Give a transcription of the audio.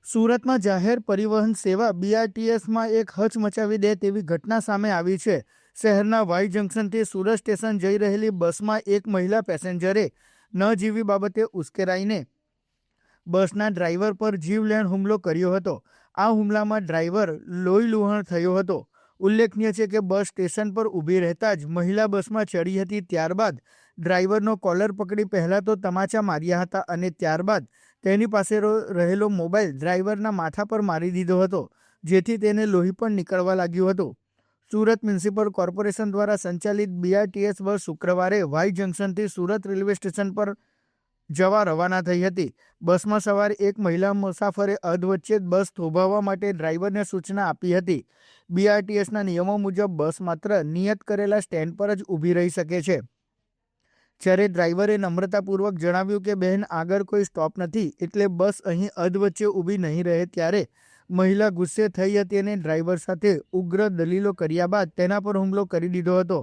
સુરતમાં જાહેર પરિવહન સેવા બીઆરટીએસમાં એક હચમચાવી દે તેવી ઘટના સામે આવી છે। શહેરના વાઈ જંકશનથી સુરત સ્ટેશન જઈ રહેલી બસમાં એક મહિલા પેસેન્જરે નજીવી બાબતે ઉશ્કેરાઈને બસના ડ્રાઈવર પર જીવલેણ હુમલો કર્યો હતો। આ હુમલામાં ડ્રાઈવર લોહીલુહાણ થયો હતો। ઉલ્લેખનીય છે કે બસ સ્ટેશન પર ઊભી રહેતા જ મહિલા બસમાં ચડી હતી। ત્યારબાદ ડ્રાઈવરનો કોલર પકડી પહેલા તો તમાચા માર્યા હતા અને ત્યારબાદ તેની પાસે રહેલો મોબાઈલ ડ્રાઈવરના માથા પર મારી દીધો હતો, જેથી તેને લોહી પણ નીકળવા લાગ્યું હતું। સુરત મ્યુનિસિપલ કોર્પોરેશન દ્વારા સંચાલિત બીઆરટીએસ બસ શુક્રવારે વાઈ જંકશનથી સુરત રેલવે સ્ટેશન પર જવા રવાના થઈ હતી। બસમાં સવાર એક મહિલા મુસાફરે અધવચ્ચે બસ થોભાવવા માટે ડ્રાઈવરને સૂચના આપી હતી। બીઆરટીએસના નિયમો મુજબ બસ માત્ર નિયત કરેલા સ્ટેન્ડ પર જ ઊભી રહી શકે છે, જ્યારે ડ્રાઈવરે નમ્રતાપૂર્વક જણાવ્યું કે બહેન, આગળ કોઈ સ્ટોપ નથી, એટલે બસ અહીં અધવચ્ચે ઊભી નહીં રહે। ત્યારે મહિલા ગુસ્સે થઈ હતી અને ડ્રાઈવર સાથે ઉગ્ર દલીલો કર્યા બાદ તેના પર હુમલો કરી દીધો હતો।